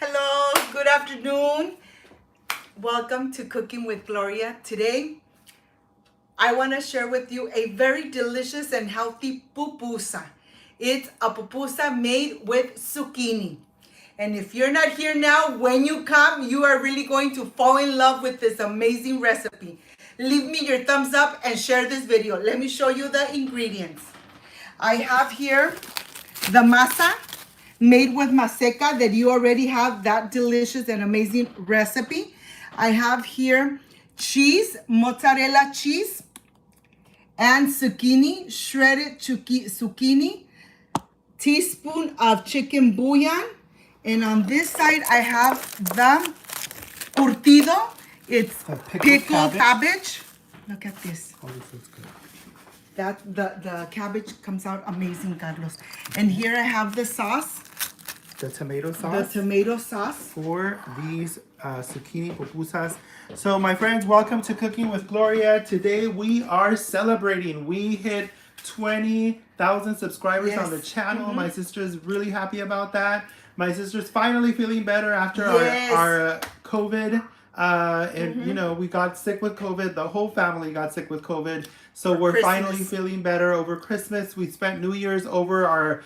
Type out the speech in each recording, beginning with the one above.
Hello, good afternoon. Welcome to Cooking with Gloria. Today, I want to share with you a very delicious and healthy pupusa. It's a pupusa made with zucchini. And if you're not here now, when you come, you are really going to fall in love with this amazing recipe. Leave me your thumbs up and share this video. Let me show you the ingredients. I have here the masa made with maseca that you already have that delicious and amazing recipe. I have here cheese, mozzarella cheese, and zucchini, shredded zucchini, teaspoon of chicken bouillon, and on this side I have the curtido. It's pickled cabbage. Look at this. Oh, this looks good. That the cabbage comes out amazing, Carlos. And here I have the sauce. The tomato sauce. The tomato sauce. For these zucchini pupusas. So my friends, welcome to Cooking with Gloria. Today we are celebrating. We hit 20,000 subscribers on the channel. My sister's really happy about that. My sister's finally feeling better after our COVID. And you know, we got sick with COVID. The whole family got sick with COVID. So we're finally feeling better over Christmas. We spent New Year's over our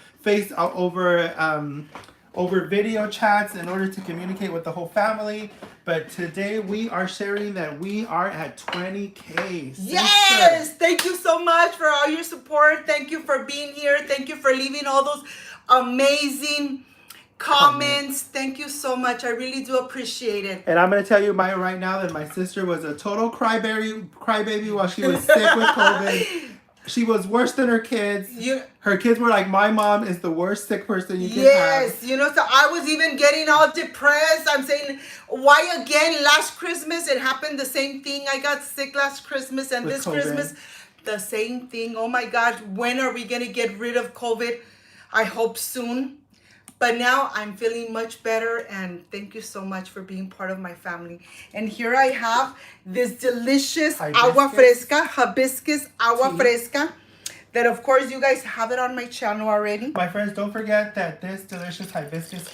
over video chats in order to communicate with the whole family. But today we are sharing that we are at 20K. Yes! Thank you so much for all your support. Thank you for being here. Thank you for leaving all those amazing comments. Thank you so much. I really do appreciate it. And I'm going to tell you right now that my sister was a total crybaby while she was sick with COVID. She was worse than her kids. Her kids were like, my mom is the worst sick person you can have. Yes, you know, so I was even getting all depressed. I'm saying, why again? Last Christmas, it happened the same thing. I got sick last Christmas, and this Christmas, the same thing. Oh my gosh, when are we going to get rid of COVID? I hope soon. But now I'm feeling much better, and thank you so much for being part of my family. And here I have this delicious agua fresca, hibiscus agua fresca, that of course you guys have it on my channel already. My friends, don't forget that this delicious hibiscus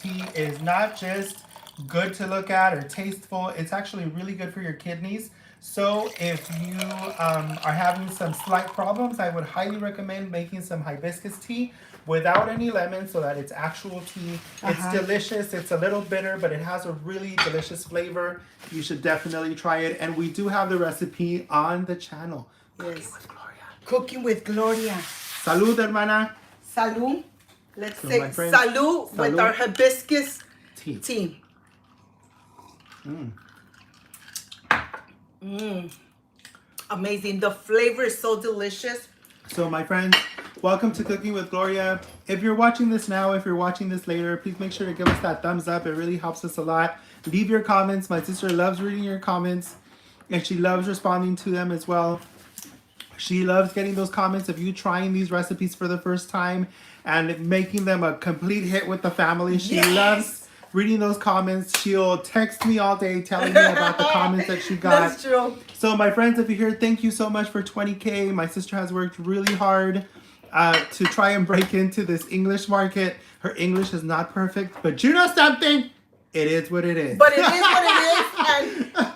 tea is not just good to look at or tasteful. It's actually really good for your kidneys. So if you are having some slight problems, I would highly recommend making some hibiscus tea without any lemon so that it's actual tea. It's delicious. It's a little bitter, but it has a really delicious flavor. You should definitely try it. And we do have the recipe on the channel. Yes. Cooking with Gloria. Cooking with Gloria. Salud, hermana. Salud. Let's say salud with our hibiscus tea. Amazing. The flavor is so delicious. So my friends, welcome to Cooking with Gloria. If you're watching this now, if you're watching this later, please make sure to give us that thumbs up. It really helps us a lot. Leave your comments. My sister loves reading your comments, and she loves responding to them as well. She loves getting those comments of you trying these recipes for the first time and making them a complete hit with the family. She loves reading those comments. She'll text me all day telling me about the comments that she got. That's true. So my friends, if you're here, thank you so much for 20K. My sister has worked really hard to try and break into this English market. Her English is not perfect, but you know something? It is what it is. But it is what it is.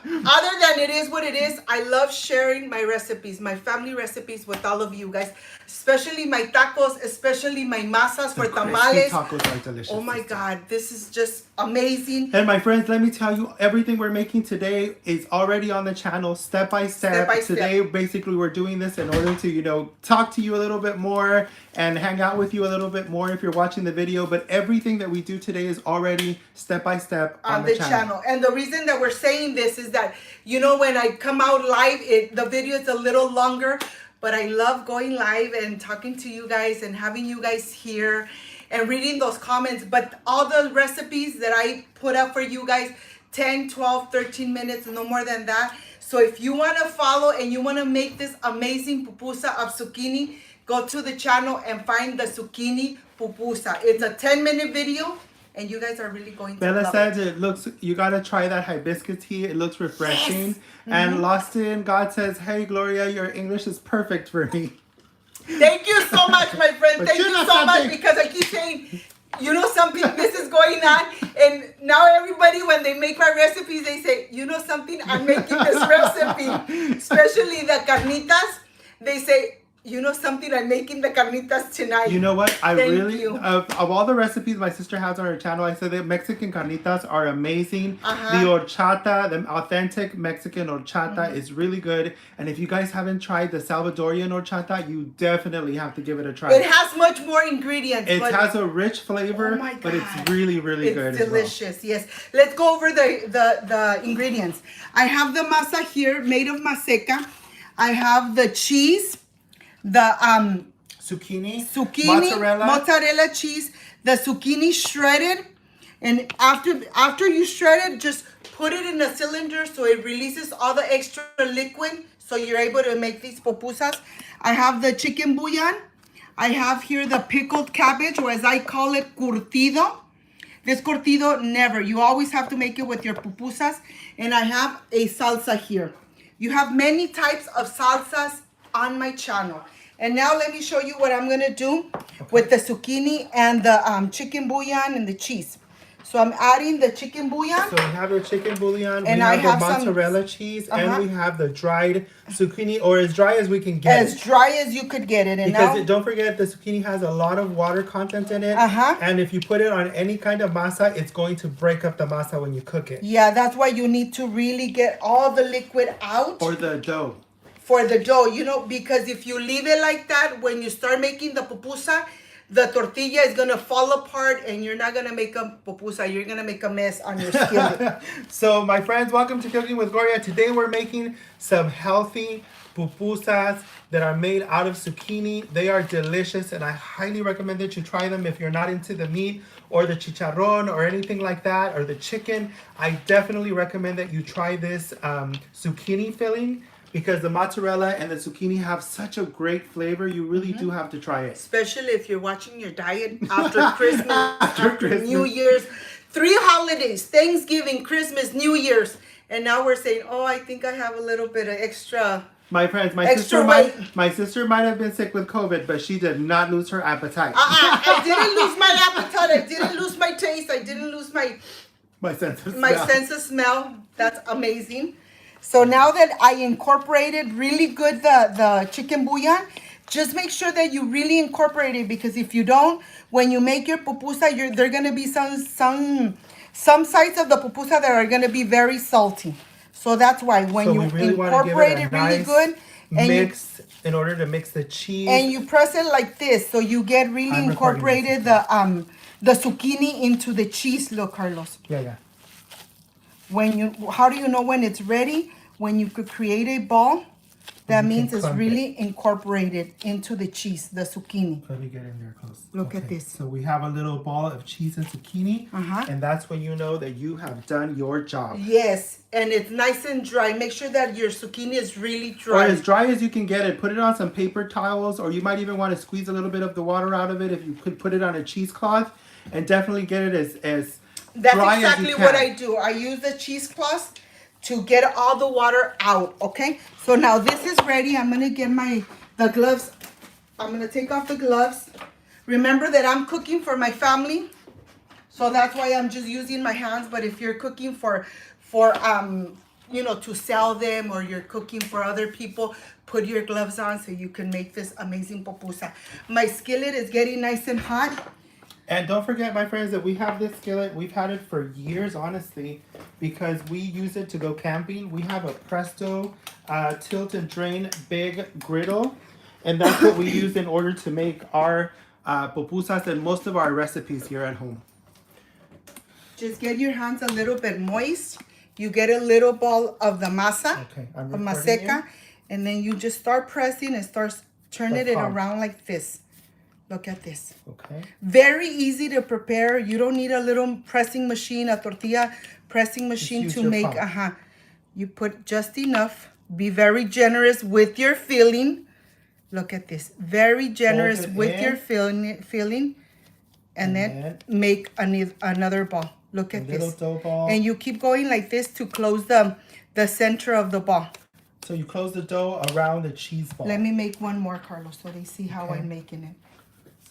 And other than it is what it is, I love sharing my recipes, my family recipes with all of you guys. Especially my tacos, especially my masas for tamales. Tacos are delicious. Oh my God, this is just amazing. And my friends, let me tell you, everything we're making today is already on the channel, step by step. Today, basically, we're doing this in order to, you know, talk to you a little bit more and hang out with you a little bit more if you're watching the video. But everything that we do today is already step by step on the channel. And the reason that we're saying this is that, you know, when I come out live, the video is a little longer. But I love going live and talking to you guys and having you guys here and reading those comments. But all the recipes that I put up for you guys, 10, 12, 13 minutes, no more than that. So if you want to follow and you want to make this amazing pupusa of zucchini, go to the channel and find the zucchini pupusa. It's a 10-minute video. And you guys are really going to Bella love says it. You gotta try that hibiscus tea. It looks refreshing. And Lost in God says, hey Gloria, your English is perfect for me. Thank you so much, my friend. Thank you so much, because I keep saying, you know something, this is going on. And now everybody, when they make my recipes, they say, you know something, I'm making this recipe. Especially the carnitas. They say, you know something, I'm making the carnitas tonight. You know what? I Thank really, you. of all the recipes my sister has on her channel, I said that Mexican carnitas are amazing. Uh-huh. The horchata, the authentic Mexican horchata is really good. And if you guys haven't tried the Salvadorian horchata, you definitely have to give it a try. It has much more ingredients. It but has a rich flavor, Oh my but it's God. really, really It's good delicious, as well. yes. Let's go over the ingredients. I have the masa here made of maseca. I have the cheese, the Zucchini, mozzarella cheese, the zucchini shredded. And after you shred it, just put it in a cylinder so it releases all the extra liquid so you're able to make these pupusas. I have the chicken bouillon. I have here the pickled cabbage, or as I call it, curtido. This curtido, never. You always have to make it with your pupusas. And I have a salsa here. You have many types of salsas on my channel. And now let me show you what I'm going to do with the zucchini and the chicken bouillon and the cheese. So I'm adding the chicken bouillon. So we have the chicken bouillon, And we I have the have mozzarella cheese, and Uh-huh. we have the dried zucchini, or as dry as we can get As dry as you could get it. And Because now, don't forget, the zucchini has a lot of water content in it. Uh-huh. And if you put it on any kind of masa, it's going to break up the masa when you cook it. yeah, that's why you need to really get all the liquid out. Or the dough. For the dough, you know, because if you leave it like that, when you start making the pupusa, the tortilla is going to fall apart and you're not going to make a pupusa. You're going to make a mess on your skillet. So, my friends, welcome to Cooking with Gloria. Today we're making some healthy pupusas that are made out of zucchini. They are delicious, and I highly recommend that you try them if you're not into the meat or the chicharron or anything like that, or the chicken. I definitely recommend that you try this zucchini filling, because the mozzarella and the zucchini have such a great flavor. You really do have to try it. Especially if you're watching your diet after Christmas, after Christmas. New Year's. 3 holidays, Thanksgiving, Christmas, New Year's. And now we're saying, oh, I think I have a little bit of extra. My friends, my Extra sister might have been sick with COVID, but she did not lose her appetite. I didn't lose my appetite. I didn't lose my taste. I didn't lose my sense of smell. sense of smell. That's amazing. So now that I incorporated really good the chicken bouillon, just make sure that you really incorporate it, because if you don't, when you make your pupusa, there are going to be some sides of the pupusa that are going to be very salty. So that's why when you really incorporate it really good, and mix in order to mix the cheese, and you press it like this, so you get really incorporated the zucchini into the cheese. Look, Carlos. Yeah. How do you know when it's ready? When you could create a ball, that means it's really incorporated into the cheese, the zucchini. Let me get in there close. Look at this. So we have a little ball of cheese and zucchini, Uh-huh. and that's when you know that you have done your job. Yes, and it's nice and dry. Make sure that your zucchini is really Or dry. as dry as you can get it. Put it on some paper towels, or you might even want to squeeze a little bit of the water out of it if you could put it on a cheesecloth, and definitely get it as That's dry as exactly you what can. I do. I use the cheesecloth to get all the water out, okay? So now this is ready. I'm going to get the gloves. I'm going to take off the gloves. Remember that I'm cooking for my family, so that's why I'm just using my hands. But if you're cooking for to sell them, or you're cooking for other people, put your gloves on so you can make this amazing pupusa. My skillet is getting nice and hot. And don't forget, my friends, that we have this skillet. We've had it for years, honestly, because we use it to go camping. We have a Presto tilt and drain big griddle, and that's what we use in order to make our pupusas and most of our recipes here at home. Just get your hands a little bit moist. You get a little ball of the masa, Okay, I'm of recording maseca, you. and then you just start pressing and start turning it palm. around like this. Look at this. Okay. Very easy to prepare. You don't need a little pressing machine, a tortilla pressing machine use to your make. palm. You put just enough. Be very generous with your filling. Look at this. Very generous Fold it with in. your filling. And then make another ball. Look at Little this. dough ball. And you keep going like this to close the center of the ball. So you close the dough around the cheese ball. Let me make one more, Carlos, so they see how I'm making it.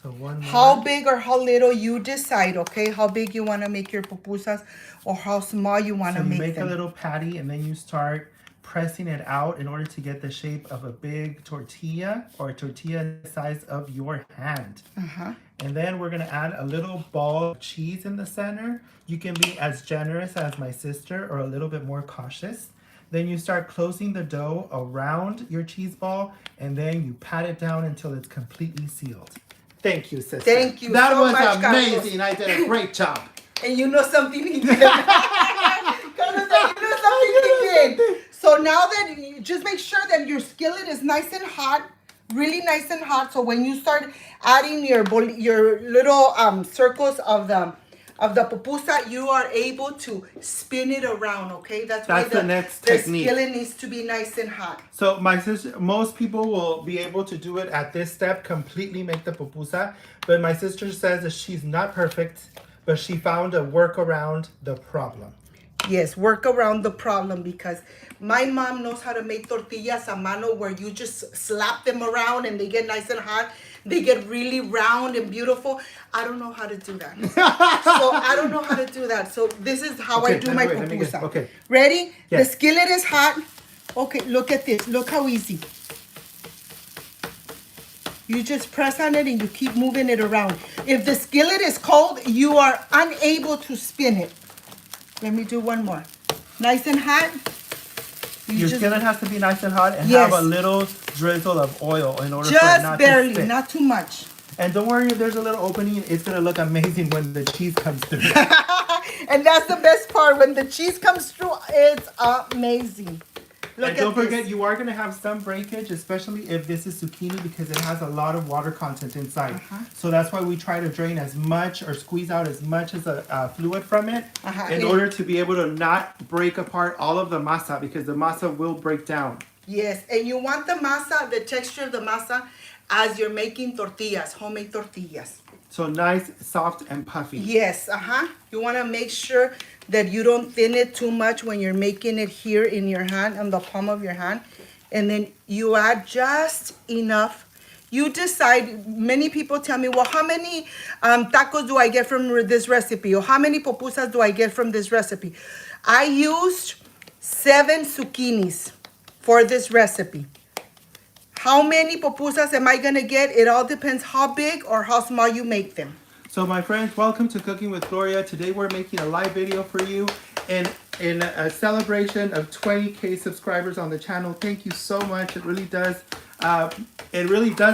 So one more. How big or how little you decide, okay? How big you want to make your pupusas or how small you want to So you make make them. a little patty and then you start pressing it out in order to get the shape of a big tortilla or a tortilla the size of your hand. And then we're gonna add a little ball of cheese in the center. You can be as generous as my sister or a little bit more cautious. Then you start closing the dough around your cheese ball and then you pat it down until it's completely sealed. Thank you, sister. Thank you that so was much, amazing. Carlos. I did a great job. And you know something he did. Carlos said, you know something he did. So now that you just make sure that your skillet is nice and hot, really nice and hot. So when you start adding your little circles of the pupusa, you are able to spin it around. Okay, that's why the next the technique. skillet needs to be nice and hot. So my sister, most people will be able to do it at this step, completely make the pupusa. But my sister says that she's not perfect, but she found a workaround the problem. Yes, work around the problem because my mom knows how to make tortillas a mano where you just slap them around and they get nice and hot. They get really round and beautiful. I don't know how to do that. So I don't know how to do that. So this is how I do my pupusa. Okay. Ready? Yes. The skillet is hot. Okay, look at this. Look how easy. You just press on it and you keep moving it around. If the skillet is cold, you are unable to spin it. Let me do one more. Nice and hot. Your skillet has to be nice and hot and Yes. have a little drizzle of oil in order for it Just not barely, to stick. not too much. And don't worry if there's a little opening. It's going to look amazing when the cheese comes through. And that's the best part. When the cheese comes through, it's amazing. Look And don't at this. forget, you are going to have some breakage, especially if this is zucchini because it has a lot of water content inside. So that's why we try to drain as much or squeeze out as much as a fluid from it in order to be able to not break apart all of the masa because the masa will break down. Yes, and you want the masa, the texture of the masa, as you're making tortillas, homemade tortillas. So nice, soft, and puffy. Yes, You want to make sure that you don't thin it too much when you're making it here in your hand, on the palm of your hand. And then you add just enough. You decide. Many people tell me, well, how many tacos do I get from this recipe? Or how many pupusas do I get from this recipe? I used 7 zucchinis for this recipe. How many pupusas am I going to get? It all depends how big or how small you make them. So my friends, welcome to Cooking with Gloria. Today we're making a live video for you in a celebration of 20K subscribers on the channel. Thank you so much. It really does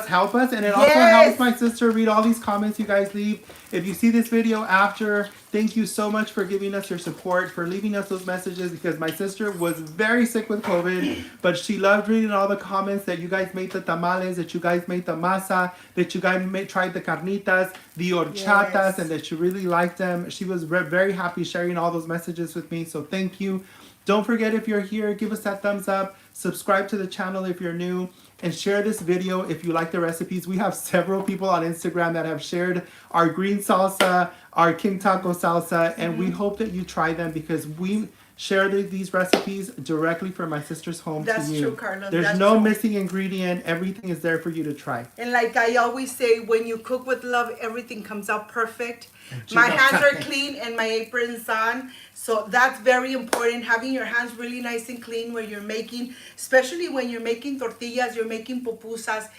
help us, and it also helps my sister read all these comments you guys leave. If you see this video after, thank you so much for giving us your support, for leaving us those messages, because my sister was very sick with COVID, but she loved reading all the comments that you guys made the tamales, that you guys made the masa, that you guys tried the carnitas, the horchatas, and that you really liked them. She was very happy sharing all those messages with me, so thank you. Don't forget, if you're here, give us that thumbs up, subscribe to the channel if you're new, and share this video if you like the recipes. We have several people on Instagram that have shared our green salsa, our King Taco salsa, and we hope that you try them because we share these recipes directly from my sister's home to you. That's true, Carlos. There's no missing ingredient. Everything is there for you to try. And like I always say, when you cook with love, everything comes out perfect. My hands are clean and my apron's on. So that's very important, having your hands really nice and clean when you're making, especially when you're making tortillas, you're making pupusas.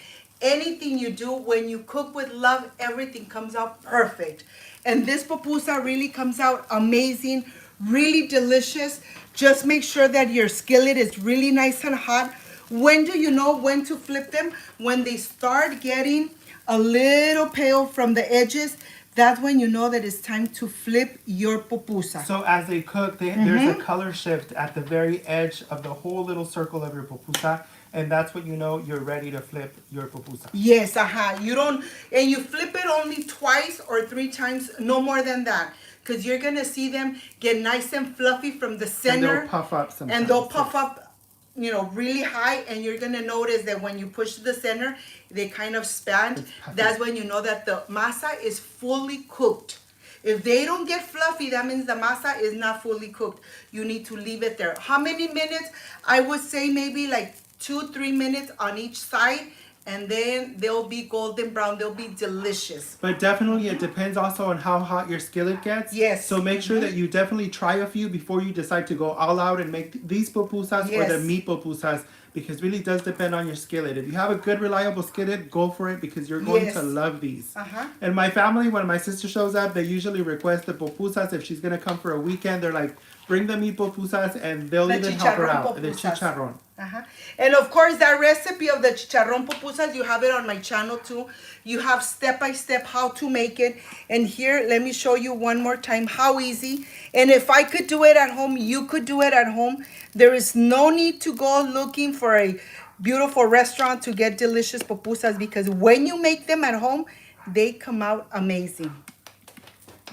Anything you do, when you cook with love, everything comes out perfect. And this pupusa really comes out amazing, really delicious. Just make sure that your skillet is really nice and hot. When do you know when to flip them? When they start getting a little pale from the edges, that's when you know that it's time to flip your pupusa. So as they cook, there's a color shift at the very edge of the whole little circle of your pupusa. And that's when you know you're ready to flip your pupusa. Yes, You don't, and you flip it only twice or 3 times, no more than that. Because you're going to see them get nice and fluffy from the center. And they'll puff up sometimes. And they'll puff up, really high. And you're going to notice that when you push the center, they kind of expand. That's when you know that the masa is fully cooked. If they don't get fluffy, that means the masa is not fully cooked. You need to leave it there. How many minutes? I would say maybe like 2-3 minutes on each side, and then they'll be golden brown. They'll be delicious. But definitely it depends also on how hot your skillet gets. Yes. So make sure that you definitely try a few before you decide to go all out and make these pupusas or the Yes. meat pupusas, because it really does depend on your skillet. If you have a good reliable skillet, go for it, because you're going to love these. And my family, when my sister shows up, they usually request the pupusas. If she's going to come for a weekend, they're like, bring the meat pupusas, and they'll even help her out. The chicharrón. And of course, that recipe of the chicharrón pupusas, you have it on my channel too. You have step-by-step how to make it. And here, let me show you one more time how easy. And if I could do it at home, you could do it at home. There is no need to go looking for a beautiful restaurant to get delicious pupusas, because when you make them at home, they come out amazing.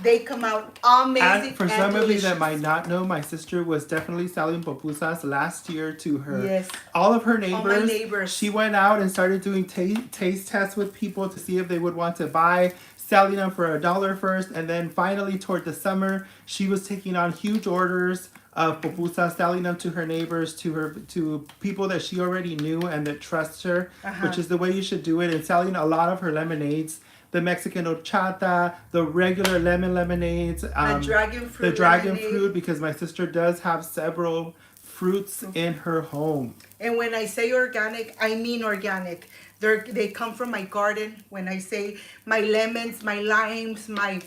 They come out amazing. And for some of you that might not know, my sister was definitely selling pupusas last year to her all of her neighbors. All my neighbors. She went out and started doing taste tests with people to see if they would want to buy, selling them for $1 first, and then finally toward the summer, she was taking on huge orders of pupusas, selling them to her neighbors, to people that she already knew and that trust her, which is the way you should do it, and selling a lot of her lemonades. The Mexican horchata, the regular lemon lemonades, the dragon fruit, because my sister does have several fruits in her home. And when I say organic, I mean organic. They come from my garden. When I say my lemons, my limes, my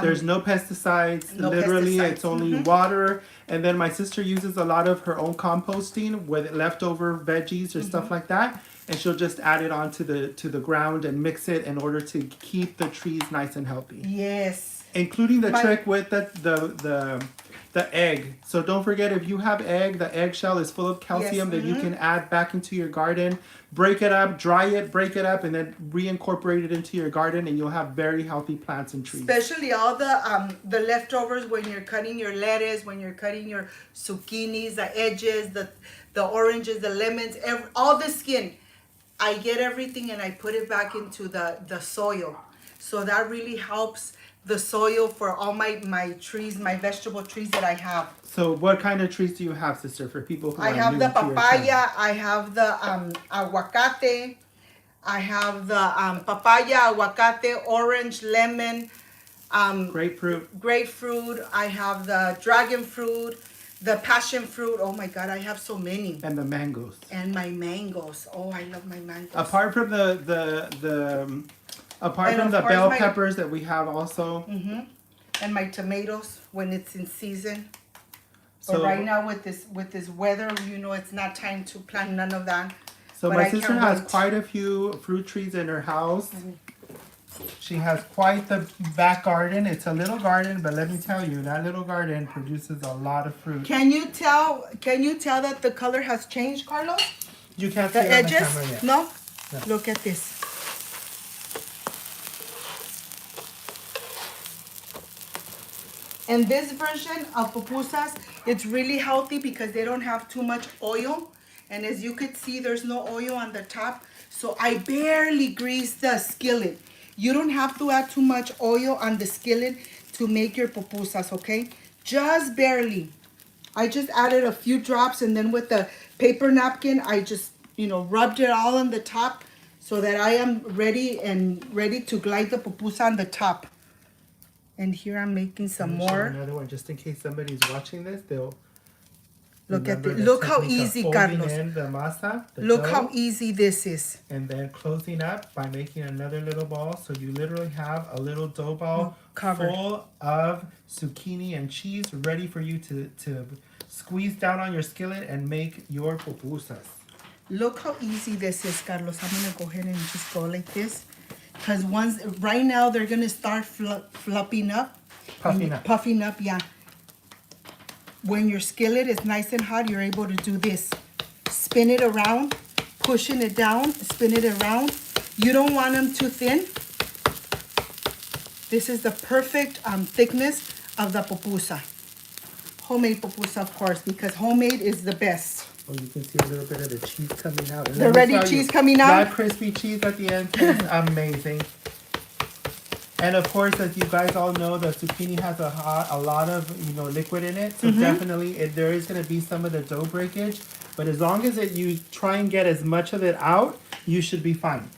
there's no pesticides. Literally, it's only water. And then my sister uses a lot of her own composting with leftover veggies or stuff like that. And she'll just add it onto the ground and mix it in order to keep the trees nice and healthy. Yes. Including the trick with the egg. So don't forget, if you have egg, the eggshell is full of calcium that you can add back into your garden. Break it up, dry it, break it up, and then reincorporate it into your garden, and you'll have very healthy plants and trees. Especially all the leftovers when you're cutting your lettuce, when you're cutting your zucchinis, the edges, the oranges, the lemons, all the skin. I get everything and I put it back into the soil. So that really helps the soil for all my trees, my vegetable trees that I have. So what kind of trees do you have, sister, for people who are new to your channel? I have the papaya, I have the aguacate, I have the papaya, aguacate, orange, lemon, grapefruit, I have the dragon fruit, the passion fruit. Oh my God, I have so many. And the mangoes. And my mangoes. Oh, I love my mangoes. Apart from the bell peppers that we have also. And my tomatoes when it's in season. So right now with this weather, you know, it's not time to plant none of that. So my sister has quite a few fruit trees in her house. She has quite the back garden. It's a little garden, but let me tell you, that little garden produces a lot of fruit. Can you tell that the color has changed, Carlos? You can't see the edges? On the camera yet. No? Look at this. And this version of pupusas, it's really healthy because they don't have too much oil. And as you could see, there's no oil on the top. So I barely grease the skillet. You don't have to add too much oil on the skillet to make your pupusas, okay? Just barely. I just added a few drops, and then with the paper napkin, I just, rubbed it all on the top so that I am ready to glide the pupusa on the top. And here I'm making some more. Another one, just in case somebody's watching this, they'll look at this. Look how easy, Carlos. Look how easy this is. And then closing up by making another little ball. So you literally have a little dough ball full of zucchini and cheese ready for you to squeeze down on your skillet and make your pupusas. Look how easy this is, Carlos. I'm going to go ahead and just go like this. Because right now they're going to start puffing up, yeah. When your skillet is nice and hot, you're able to do this. Spin it around, pushing it down, spin it around. You don't want them too thin. This is the perfect thickness of the pupusa. Homemade pupusa, of course, because homemade is the best. Oh, you can see a little bit of the cheese coming out. The ready cheese coming out? That crispy cheese at the end is amazing. And of course, as you guys all know, the zucchini has a lot of liquid in it. So definitely, there is going to be some of the dough breakage. But as long as you try and get as much of it out, you should be fine.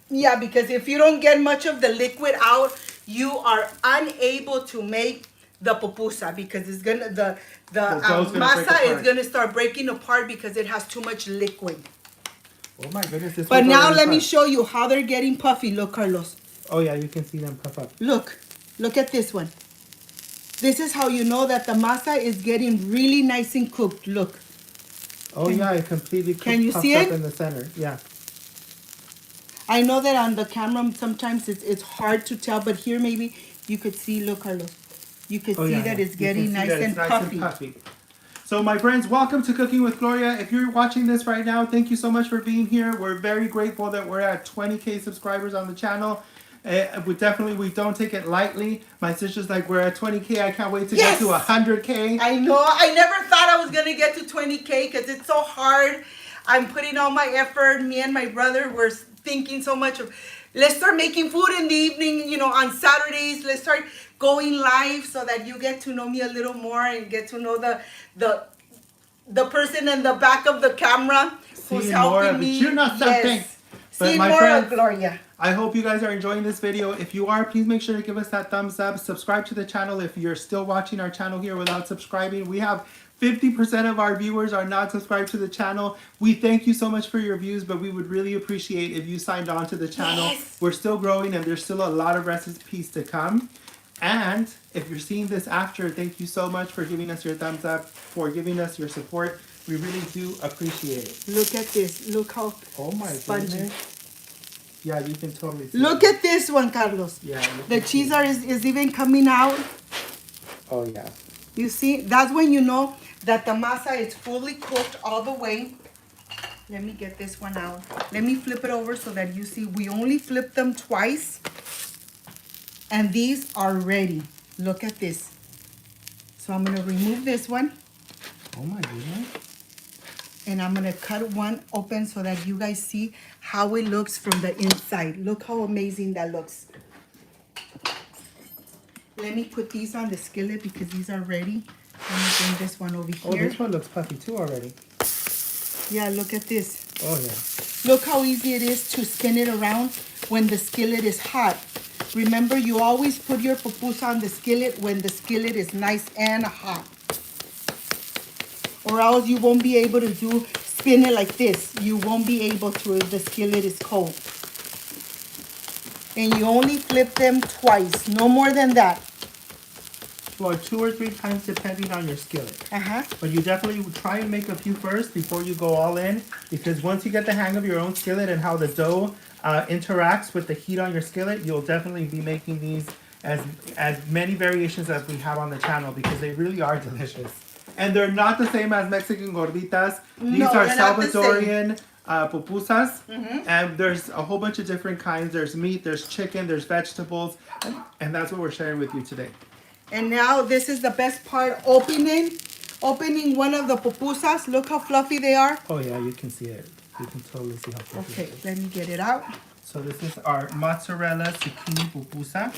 Yeah, because if you don't get much of the liquid out, you are unable to make the pupusa because it's gonna the dough's gonna break masa is apart. gonna start breaking apart because it has too much liquid. Oh my goodness! This But one's now already let me puffed. show you how they're getting puffy. Look, Carlos. Oh yeah, you can see them puff up. Look at this one. This is how you know that the masa is getting really nice and cooked. Look. Oh yeah, it completely Can you puffed see up it? in the center. Yeah. I know that on the camera sometimes it's hard to tell, but here maybe you could see. Look, Carlos. You could see that it's getting nice and puffy. So my friends, welcome to Cooking with Gloria. If you're watching this right now, thank you so much for being here. We're very grateful that we're at 20K subscribers on the channel. We don't take it lightly. My sister's like, we're at 20K. I can't wait to get to 100K. I know. I never thought I was going to get to 20K because it's so hard. I'm putting all my effort. Me and my brother were thinking so much of, let's start making food in the evening, you know, on Saturdays. Let's start going live so that you get to know me a little more and get to know the person in the back of the camera who's helping me. You know something. Yes. But See my more friends, of Gloria. I hope you guys are enjoying this video. If you are, please make sure to give us that thumbs up. Subscribe to the channel if you're still watching our channel here without subscribing. We have 50% of our viewers are not subscribed to the channel. We thank you so much for your views, but we would really appreciate if you signed on to the channel. Yes. We're still growing and there's still a lot of recipes to come. And if you're seeing this after, thank you so much for giving us your thumbs up, for giving us your support. We really do appreciate it. Look at this. Look how spongy. Goodness. Yeah, you can totally see Look at this one, Carlos. Yeah. The cheese is even coming out. Oh, yeah. You see, that's when you know that the masa is fully cooked all the way. Let me get this one out. Let me flip it over so that you see we only flip them twice. And these are ready. Look at this. So I'm going to remove this one. Oh my goodness. And I'm going to cut one open so that you guys see how it looks from the inside. Look how amazing that looks. Let me put these on the skillet because these are ready. Let me bring this one over here. Oh, this one looks puffy too already. Yeah, look at this. Oh, yeah. Look how easy it is to spin it around when the skillet is hot. Remember, you always put your pupusa on the skillet when the skillet is nice and hot. Or else you won't be able to spin it like this. You won't be able to if the skillet is cold. And you only flip them twice, no more than that. Well, 2 or 3 times depending on your skillet. Uh-huh. But you definitely try and make a few first before you go all in. Because once you get the hang of your own skillet and how the dough interacts with the heat on your skillet, you'll definitely be making these as many variations as we have on the channel because they really are delicious. And they're not the same as Mexican gorditas. These are Salvadorian pupusas. And there's a whole bunch of different kinds. There's meat, there's chicken, there's vegetables. And that's what we're sharing with you today. And now this is the best part, opening one of the pupusas. Look how fluffy they are. Oh yeah, you can see it. You can totally see how fluffy it Okay, is. let me get it out. So this is our mozzarella zucchini pupusa.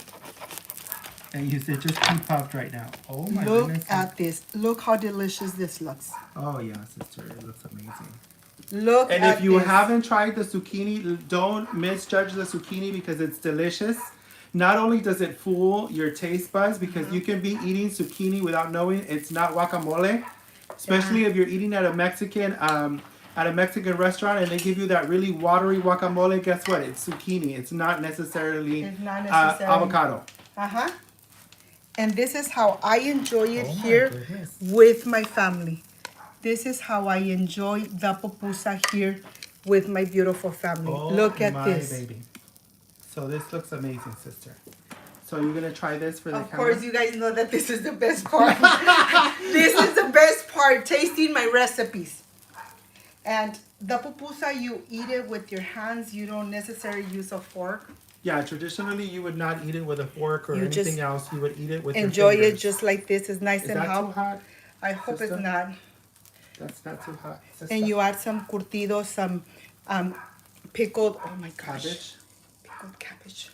And it just pre-puffed right now. Oh my goodness. Look at this. Look how delicious this looks. Oh yeah, sister, it looks amazing. Look at this. And if you haven't tried the zucchini, don't misjudge the zucchini because it's delicious. Not only does it fool your taste buds because you can be eating zucchini without knowing it's not guacamole. Especially if you're eating at a Mexican restaurant and they give you that really watery guacamole, guess what? It's zucchini. It's not necessarily, avocado. Uh-huh. And this is how I enjoy it here with my family. This is how I enjoy the pupusa here with my beautiful family. Look at this. Baby. So this looks amazing, sister. So you're going to try this for the camera? Of course, you guys know that this is the best part. This is the best part, tasting my recipes. And the pupusa, you eat it with your hands. You don't necessarily use a fork. Yeah, traditionally you would not eat it with a fork or anything else. You would eat it with your fingers. Enjoy it just like this. It's nice and hot. Is that too hot? I hope it's not. That's not too hot. And you add some curtido, some pickled, oh my gosh. Cabbage. Pickled cabbage.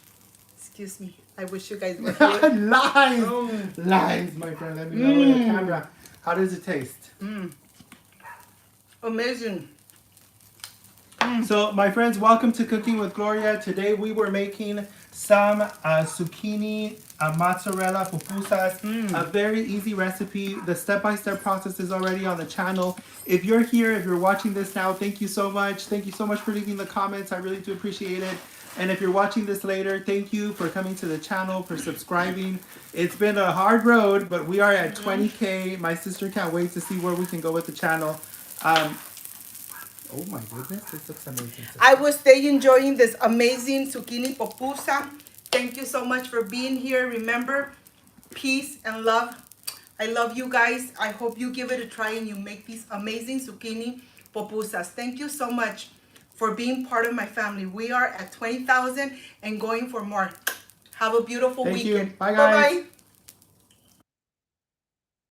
Excuse me. I wish you guys were here. Lies! Lies, my friend. Let me know on the camera. How does it taste? Amazing. So, my friends, welcome to Cooking with Gloria. Today we were making some zucchini mozzarella pupusas. A very easy recipe. The step-by-step process is already on the channel. If you're here, if you're watching this now, thank you so much. Thank you so much for leaving the comments. I really do appreciate it. And if you're watching this later, thank you for coming to the channel, for subscribing. It's been a hard road, but we are at 20K. My sister can't wait to see where we can go with the channel. Oh my goodness, this looks amazing. I will stay enjoying this amazing zucchini pupusa. Thank you so much for being here. Remember, peace and love. I love you guys. I hope you give it a try and you make these amazing zucchini pupusas. Thank you so much for being part of my family. We are at 20,000 and going for more. Have a beautiful Thank you. weekend. Bye, guys. Bye-bye.